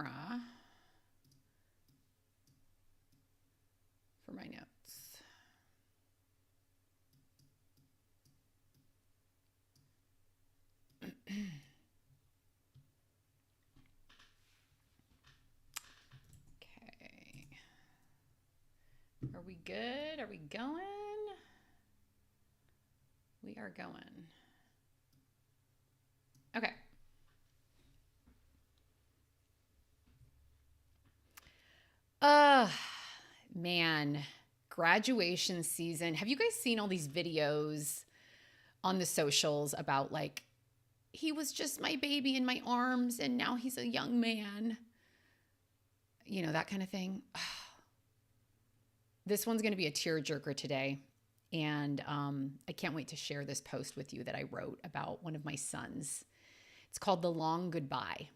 camera for my notes. Okay. Are we good? Are we going? We are going. Okay. Man, graduation season. Have you guys seen all these videos on the socials about like, he was just my baby in my arms and now he's a young man? You know, that kind of thing. This one's going to be a tearjerker today. And I can't wait to share this post with you that I wrote about one of my sons. It's called The Long Goodbye.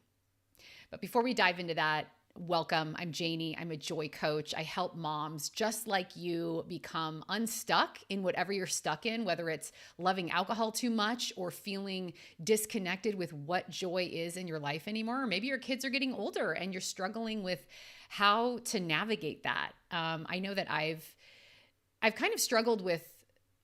But before we dive into that, welcome. I'm Janie. I'm a joy coach. I help moms just like you become unstuck in whatever you're stuck in, whether it's loving alcohol too much or feeling disconnected with what joy is in your life anymore. Or maybe your kids are getting older and you're struggling with how to navigate that. I know that I've kind of struggled with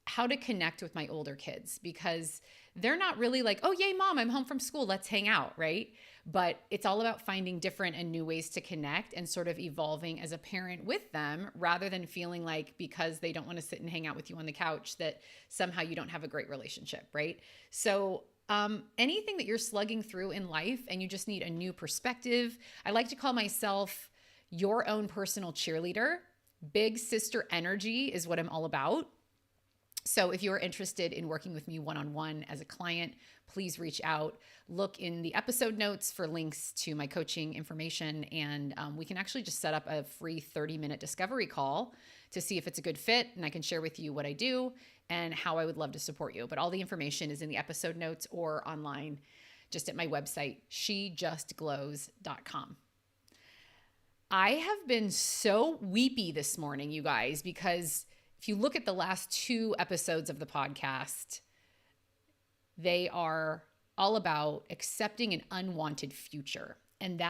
how to connect with my older kids because they're not really like, oh, yay, mom, I'm home from school. Let's hang out, right? But it's all about finding different and new ways to connect and sort of evolving as a parent with them rather than feeling like because they don't want to sit and hang out with you on the couch that somehow you don't have a great relationship, right? So anything that you're slugging through in life and you just need a new perspective, I like to call myself your own personal cheerleader. Big sister energy is what I'm all about. So if you're interested in working with me one-on-one as a client, please reach out. Look in the episode notes for links to my coaching information, and we can actually just set up a free 30-minute discovery call to see if it's a good fit, and I can share with you what I do and how I would love to support you. But all the information is in the episode notes or online just at my website, shejustglows.com. I have been so weepy this morning, you guys, because if you look at the last 2 episodes of the podcast, they are all about accepting an unwanted future. And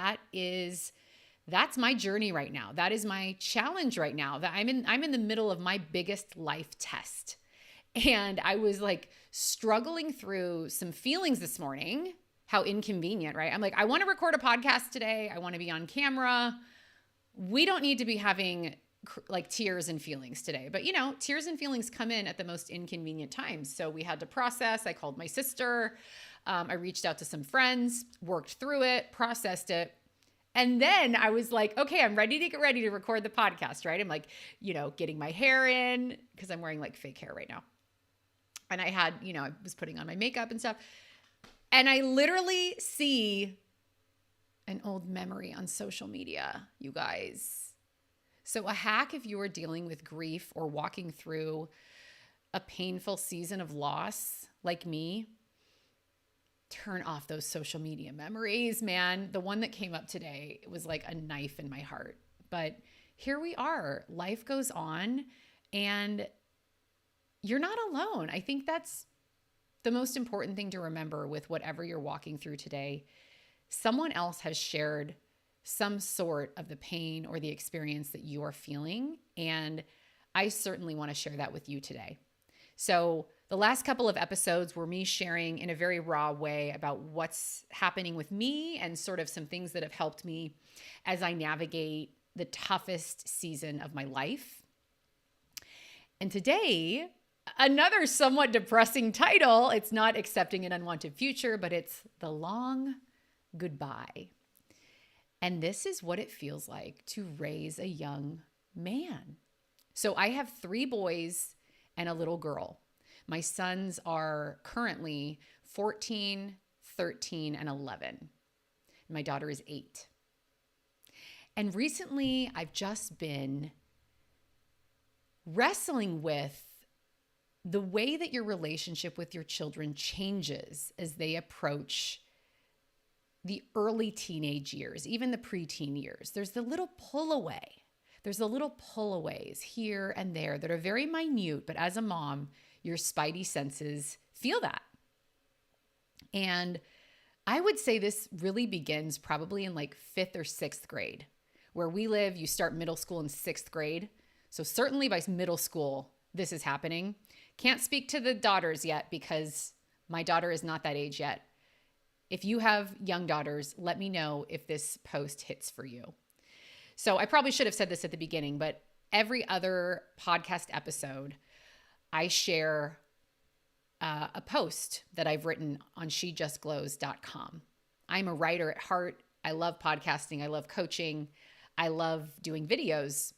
that's my journey right now. That is my challenge right now. That I'm in the middle of my biggest life test. And I was like struggling through some feelings this morning. How inconvenient, right? I'm like, I want to record a podcast today. I want to be on camera. We don't need to be having like tears and feelings today. But you know, tears and feelings come in at the most inconvenient times. So we had to process. I called my sister. I reached out to some friends, worked through it, processed it. And then I was like, okay, I'm ready to get ready to record the podcast, right? I'm like, you know, getting my hair in because I'm wearing like fake hair right now. And I had, you know, I was putting on my makeup and stuff. And I literally see an old memory on social media, you guys. So a hack if you are dealing with grief or walking through a painful season of loss like me, turn off those social media memories, man. The one that came up today was like a knife in my heart. But here we are. Life goes on and you're not alone. I think that's the most important thing to remember with whatever you're walking through today. Someone else has shared some sort of the pain or the experience that you are feeling. And I certainly want to share that with you today. So the last couple of episodes were me sharing in a very raw way about what's happening with me and sort of some things that have helped me as I navigate the toughest season of my life. And today, another somewhat depressing title. It's not Accepting an Unwanted Future, but it's The Long Goodbye. And this is what it feels like to raise a young man. So I have 3 boys and a little girl. My sons are currently 14, 13, and 11. My daughter is 8. And recently I've just been wrestling with the way that your relationship with your children changes as they approach the early teenage years, even the preteen years. There's the little pull away. There's the little pull-aways here and there that are very minute, but as a mom, your spidey senses feel that. And I would say this really begins probably in like 5th or 6th grade. Where we live, you start middle school in 6th grade. So certainly by middle school, this is happening. Can't speak to the daughters yet because my daughter is not that age yet. If you have young daughters, let me know if this post hits for you. So I probably should have said this at the beginning, but every other podcast episode, I share a post that I've written on shejustglows.com. I'm a writer at heart. I love podcasting. I love coaching. I love doing videos.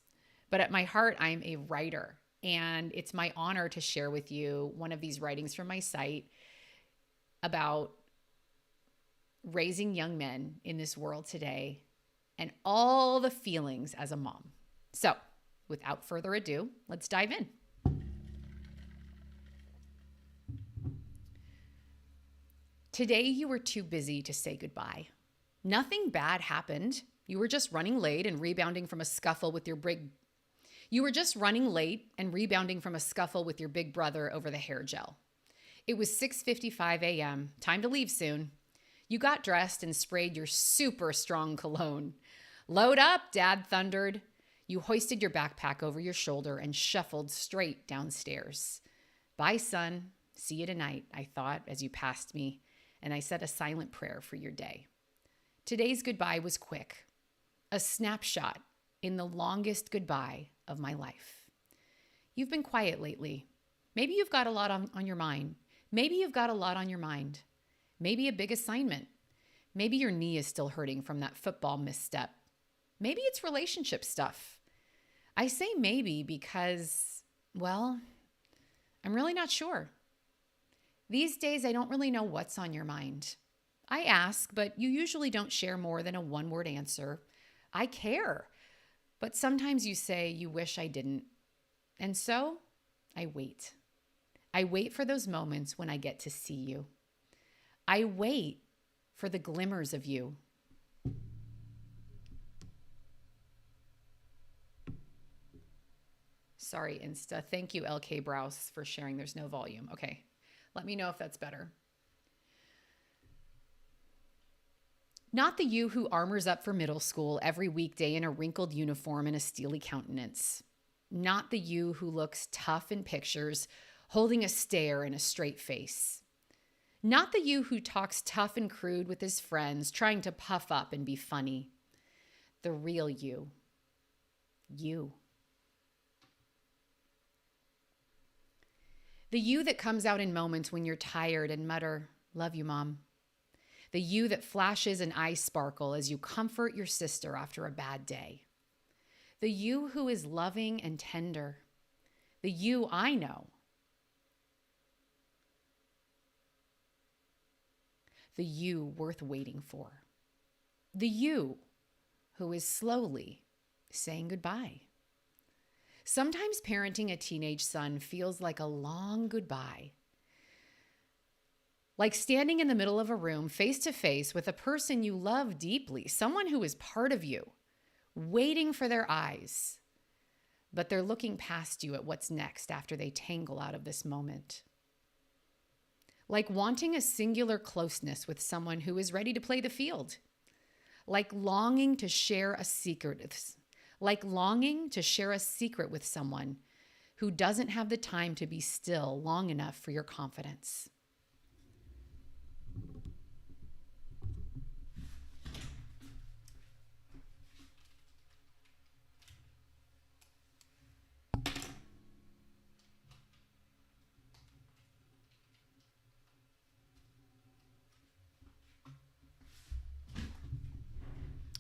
But at my heart, I'm a writer. And it's my honor to share with you one of these writings from my site about raising young men in this world today and all the feelings as a mom. So without further ado, let's dive in. Today, you were too busy to say goodbye. Nothing bad happened. You were just running late and rebounding from a scuffle with your big brother over the hair gel. It was 6:55 a.m., time to leave soon. You got dressed and sprayed your super strong cologne. Load up, Dad thundered. You hoisted your backpack over your shoulder and shuffled straight downstairs. Bye, son. See you tonight, I thought as you passed me, and I said a silent prayer for your day. Today's goodbye was quick, a snapshot in the longest goodbye of my life. You've been quiet lately. Maybe you've got a lot on your mind. Maybe a big assignment. Maybe your knee is still hurting from that football misstep. Maybe it's relationship stuff. I say maybe because, well, I'm really not sure. These days, I don't really know what's on your mind. I ask, but you usually don't share more than a one-word answer. I care, but sometimes you say you wish I didn't. And so I wait. I wait for those moments when I get to see you. I wait for the glimmers of you. Sorry, Insta. Thank you, LK Browse, for sharing. There's no volume. Okay. Let me know if that's better. Not the you who armors up for middle school every weekday in a wrinkled uniform and a steely countenance. Not the you who looks tough in pictures, holding a stare and a straight face. Not the you who talks tough and crude with his friends, trying to puff up and be funny. The real you. You. The you that comes out in moments when you're tired and mutter, "Love you, Mom." The you that flashes an eye sparkle as you comfort your sister after a bad day. The you who is loving and tender. The you I know. The you worth waiting for. The you who is slowly saying goodbye. Sometimes parenting a teenage son feels like a long goodbye. Like standing in the middle of a room face to face with a person you love deeply, someone who is part of you, waiting for their eyes, but they're looking past you at what's next after they tangle out of this moment. Like wanting a singular closeness with someone who is ready to play the field. Like longing to share a secret with someone who doesn't have the time to be still long enough for your confidence.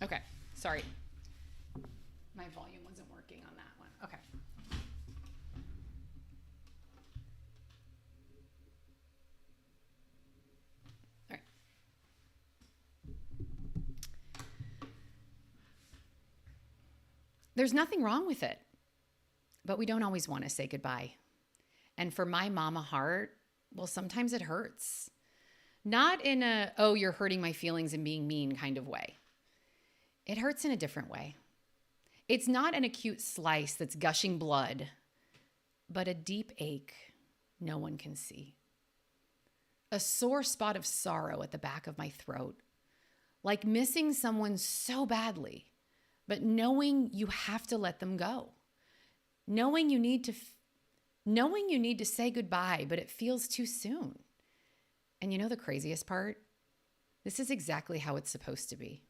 Okay, sorry. My volume wasn't working on that one. Okay. All right. There's nothing wrong with it, but we don't always want to say goodbye. And for my mama heart, well, sometimes it hurts. Not in a, oh, you're hurting my feelings and being mean kind of way. It hurts in a different way. It's not an acute slice that's gushing blood, but a deep ache no one can see. a sore spot of sorrow at the back of my throat, like missing someone so badly, but knowing you have to let them go, knowing you need to say goodbye, but it feels too soon. And you know the craziest part? This is exactly how it's supposed to be.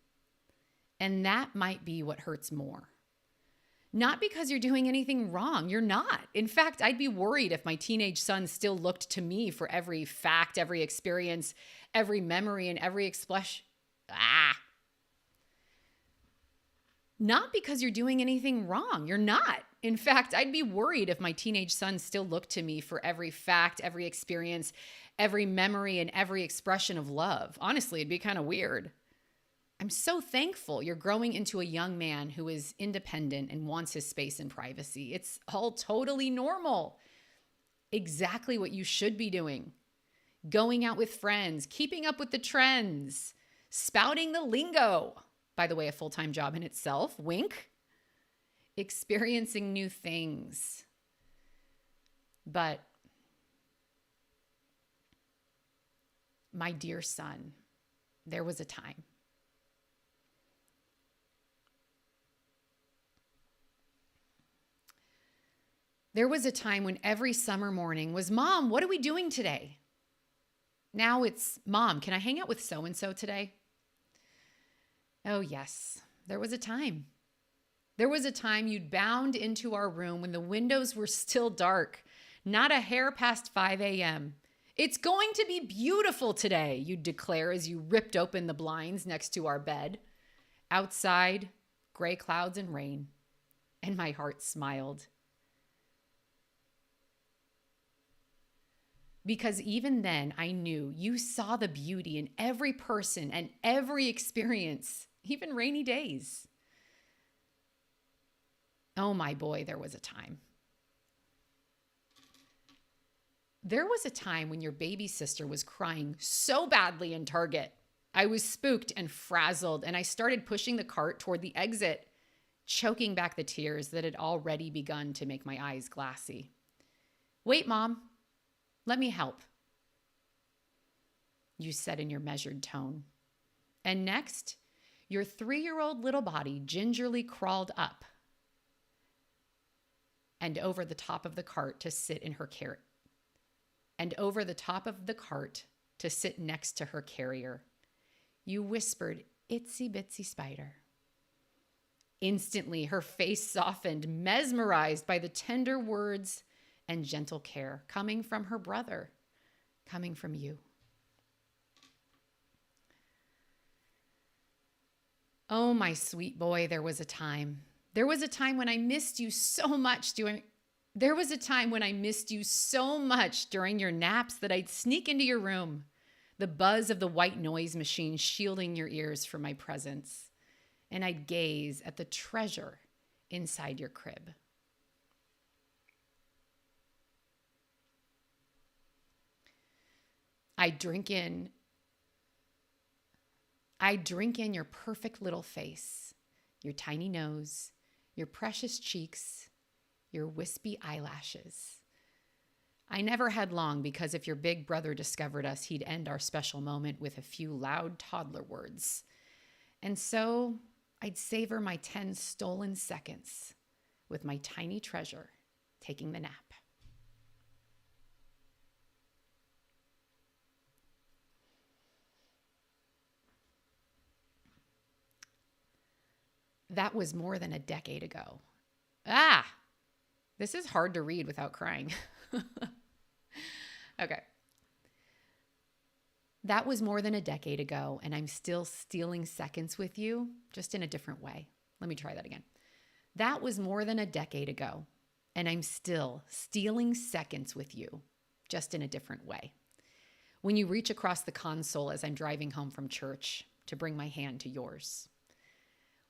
And that might be what hurts more. Not because you're doing anything wrong. You're not. In fact, I'd be worried if my teenage son still looked to me for every fact, every experience, every memory, and every expression. Not because you're doing anything wrong. You're not. In fact, I'd be worried if my teenage son still looked to me for every fact, every experience, every memory, and every expression of love. Honestly, it'd be kind of weird. I'm so thankful you're growing into a young man who is independent and wants his space and privacy. It's all totally normal. Exactly what you should be doing. Going out with friends, keeping up with the trends, spouting the lingo. By the way, a full-time job in itself, wink. Experiencing new things. But my dear son, there was a time. There was a time when every summer morning was, Mom, what are we doing today? Now it's, Mom, can I hang out with so-and-so today? Oh, yes, there was a time. There was a time you'd bound into our room when the windows were still dark, not a hair past 5 a.m. It's going to be beautiful today, you'd declare as you ripped open the blinds next to our bed. Outside, gray clouds and rain, and my heart smiled. Because even then, I knew you saw the beauty in every person and every experience, even rainy days. Oh, my boy, there was a time. There was a time when your baby sister was crying so badly in Target. I was spooked and frazzled, and I started pushing the cart toward the exit, choking back the tears that had already begun to make my eyes glassy. Wait, Mom. Let me help, you said in your measured tone. And next, your 3-year-old little body gingerly crawled up and over the top of the cart to sit in her carrier. And over the top of the cart to sit next to her carrier. You whispered, "Itsy bitsy spider." Instantly, her face softened, mesmerized by the tender words and gentle care coming from her brother, coming from you. Oh, my sweet boy, there was a time. There was a time when I missed you so much during your naps that I'd sneak into your room, the buzz of the white noise machine shielding your ears from my presence, and I'd gaze at the treasure inside your crib. I drink in your perfect little face, your tiny nose, your precious cheeks, your wispy eyelashes. I never had long because if your big brother discovered us, he'd end our special moment with a few loud toddler words. And so I'd savor my 10 stolen seconds with my tiny treasure taking the nap. That was more than a decade ago. This is hard to read without crying. Okay. That was more than a decade ago, and I'm still stealing seconds with you, just in a different way. Let me try that again. That was more than a decade ago, and I'm still stealing seconds with you, just in a different way. When you reach across the console as I'm driving home from church to bring my hand to yours.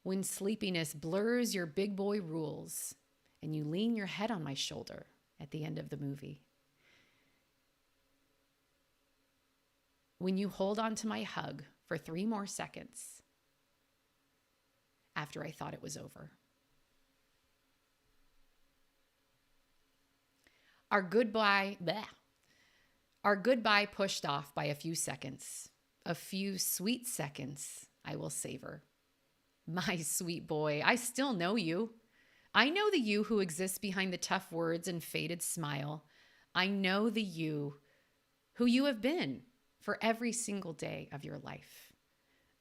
When sleepiness blurs your big boy rules and you lean your head on my shoulder at the end of the movie. When you hold on to my hug for 3 more seconds after I thought it was over. Our goodbye Our goodbye pushed off by a few seconds. A few sweet seconds I will savor. My sweet boy, I still know you. I know the you who exists behind the tough words and faded smile. I know the you who you have been for every single day of your life.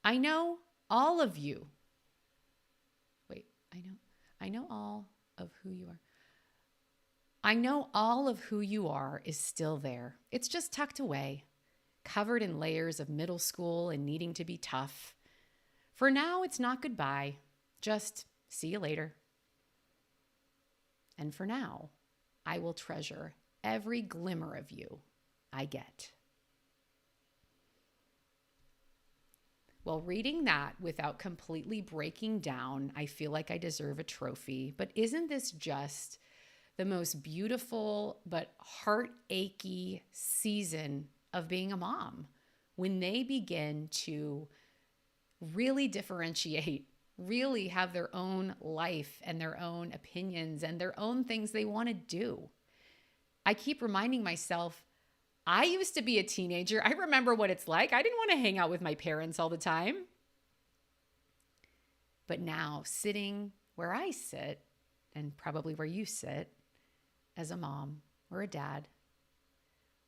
I know all of you. Wait, I know all of who you are. I know all of who you are is still there. It's just tucked away, covered in layers of middle school and needing to be tough. For now, it's not goodbye, just see you later. And for now, I will treasure every glimmer of you I get. Well, reading that without completely breaking down, I feel like I deserve a trophy. But isn't this just the most beautiful but heart-achy season of being a mom? When they begin to really differentiate, really have their own life and their own opinions and their own things they want to do. I keep reminding myself, I used to be a teenager. I remember what it's like. I didn't want to hang out with my parents all the time. But now, sitting where I sit, and probably where you sit, as a mom or a dad,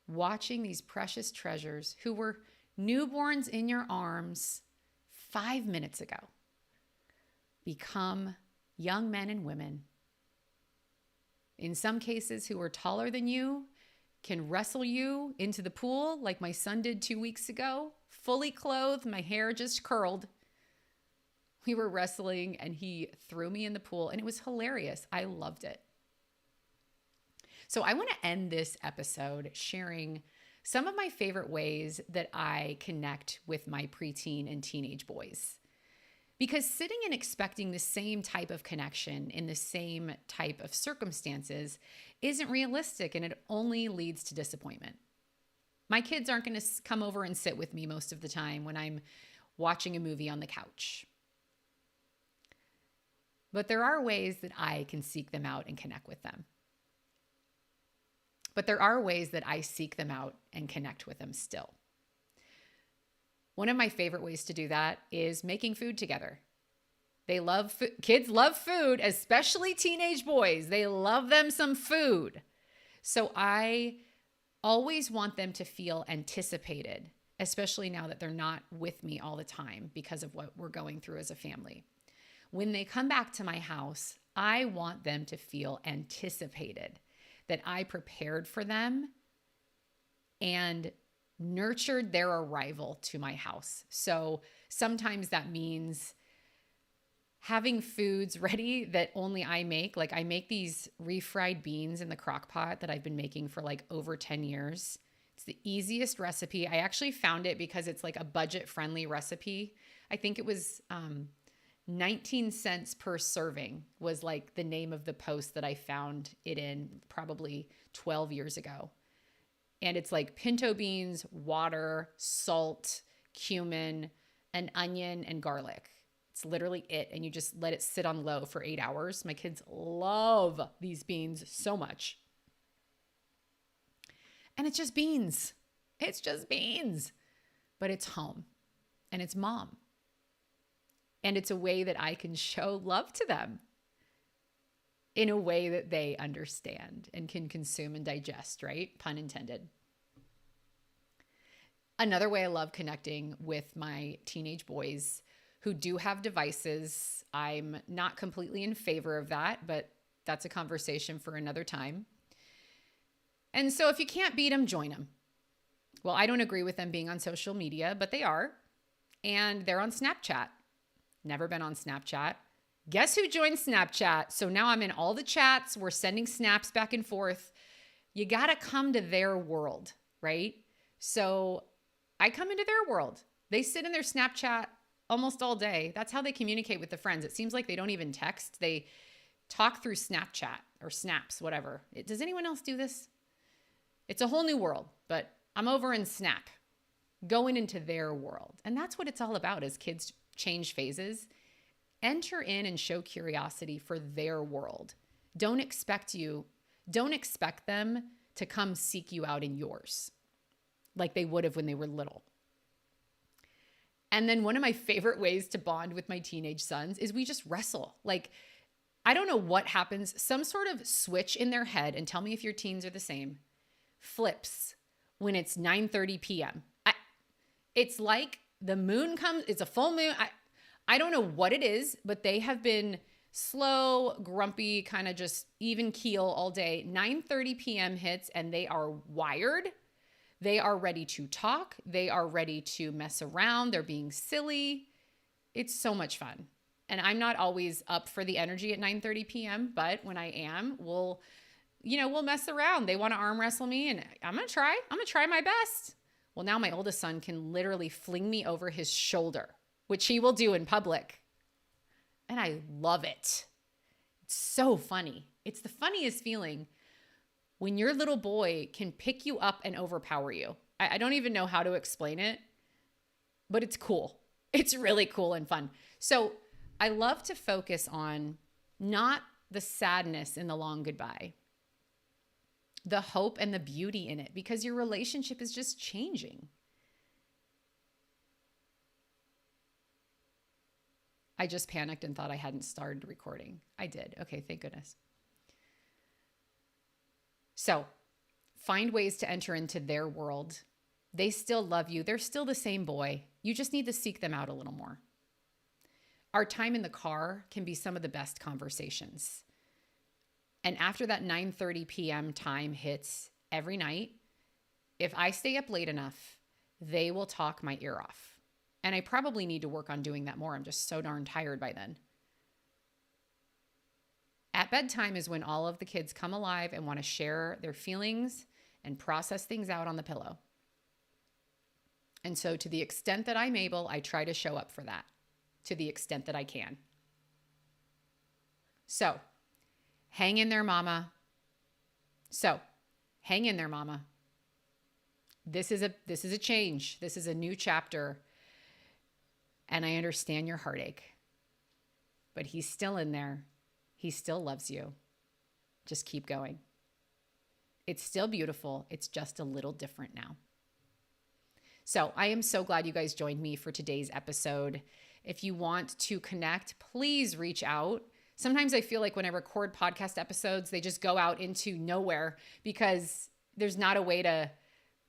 watching these precious treasures who were newborns in your arms 5 minutes ago become young men and women, in some cases who are taller than you, can wrestle you into the pool like my son did 2 weeks ago, fully clothed, my hair just curled. We were wrestling and he threw me in the pool and it was hilarious. I loved it. So I want to end this episode sharing some of my favorite ways that I connect with my preteen and teenage boys. Because sitting and expecting the same type of connection in the same type of circumstances isn't realistic, and it only leads to disappointment. My kids aren't going to come over and sit with me most of the time when I'm watching a movie on the couch. But there are ways that I can seek them out and connect with them. But there are ways that I seek them out and connect with them still. One of my favorite ways to do that is making food together. Kids love food, especially teenage boys. They love them some food. So I always want them to feel anticipated, especially now that they're not with me all the time because of what we're going through as a family. When they come back to my house, I want them to feel anticipated, that I prepared for them and nurtured their arrival to my house. So sometimes that means having foods ready that only I make. Like I make these refried beans in the crock pot that I've been making for like over 10 years. It's the easiest recipe. I actually found it because it's like a budget-friendly recipe. I think it was 19 cents per serving was like the name of the post that I found it in probably 12 years ago. And it's like pinto beans, water, salt, cumin, an onion, and garlic. It's literally it. And you just let it sit on low for 8 hours. My kids love these beans so much. And it's just beans. It's just beans. But it's home. And it's mom. And it's a way that I can show love to them in a way that they understand and can consume and digest, right? Pun intended. Another way I love connecting with my teenage boys who do have devices. I'm not completely in favor of that, but that's a conversation for another time. And so if you can't beat them, join them. Well, I don't agree with them being on social media, but they are. And they're on Snapchat. Never been on Snapchat. Guess who joined Snapchat? So now I'm in all the chats. We're sending snaps back and forth. You got to come to their world, right? So I come into their world. They sit in their Snapchat almost all day. That's how they communicate with the friends. It seems like they don't even text. They talk through Snapchat or Snaps, whatever. Does anyone else do this? It's a whole new world, but I'm over in Snap, going into their world. And that's what it's all about as kids change phases. Enter in and show curiosity for their world. Don't expect them to come seek you out in yours. like they would have when they were little. And then one of my favorite ways to bond with my teenage sons is we just wrestle. Like, I don't know what happens. Some sort of switch in their head, and tell me if your teens are the same, flips when it's 9:30 p.m. It's like the moon comes, it's a full moon. I don't know what it is, but they have been slow, grumpy, kind of just even keel all day. 9:30 p.m. hits and they are wired. They are ready to talk. They are ready to mess around. They're being silly. It's so much fun. And I'm not always up for the energy at 9:30 p.m., but when I am, we'll mess around. They want to arm wrestle me and I'm going to try my best. Well, now my oldest son can literally fling me over his shoulder, which he will do in public. And I love it. It's so funny. It's the funniest feeling when your little boy can pick you up and overpower you. I don't even know how to explain it, but it's cool. It's really cool and fun. So I love to focus on not the sadness in the long goodbye, the hope and the beauty in it, because your relationship is just changing. I just panicked and thought I hadn't started recording. I did. Okay, thank goodness. So find ways to enter into their world. They still love you. They're still the same boy. You just need to seek them out a little more. Our time in the car can be some of the best conversations. And after that 9:30 p.m. time hits every night, if I stay up late enough, they will talk my ear off. And I probably need to work on doing that more. I'm just so darn tired by then. At bedtime is when all of the kids come alive and want to share their feelings and process things out on the pillow. And so to the extent that I'm able, I try to show up for that to the extent that I can. So hang in there, mama. This is a change. This is a new chapter. And I understand your heartache. But he's still in there. He still loves you. Just keep going. It's still beautiful. It's just a little different now. So I am so glad you guys joined me for today's episode. If you want to connect, please reach out. Sometimes I feel like when I record podcast episodes, they just go out into nowhere because there's not a way to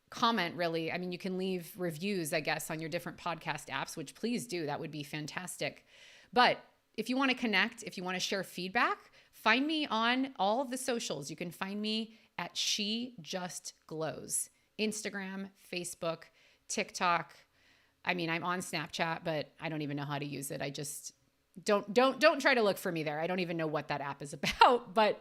comment really. I mean, you can leave reviews, I guess, on your different podcast apps, which please do. That would be fantastic. But if you want to connect, if you want to share feedback, find me on all of the socials. You can find me at She Just Glows. Instagram, Facebook, TikTok. I mean, I'm on Snapchat, but I don't even know how to use it. I just don't try to look for me there. I don't even know what that app is about.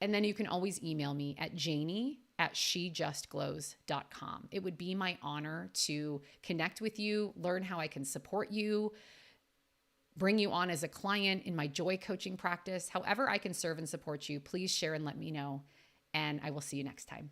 And then you can always email me at janie@shejustglows.com. It would be my honor to connect with you, learn how I can support you, bring you on as a client in my joy coaching practice. However I can serve and support you, please share and let me know. And I will see you next time.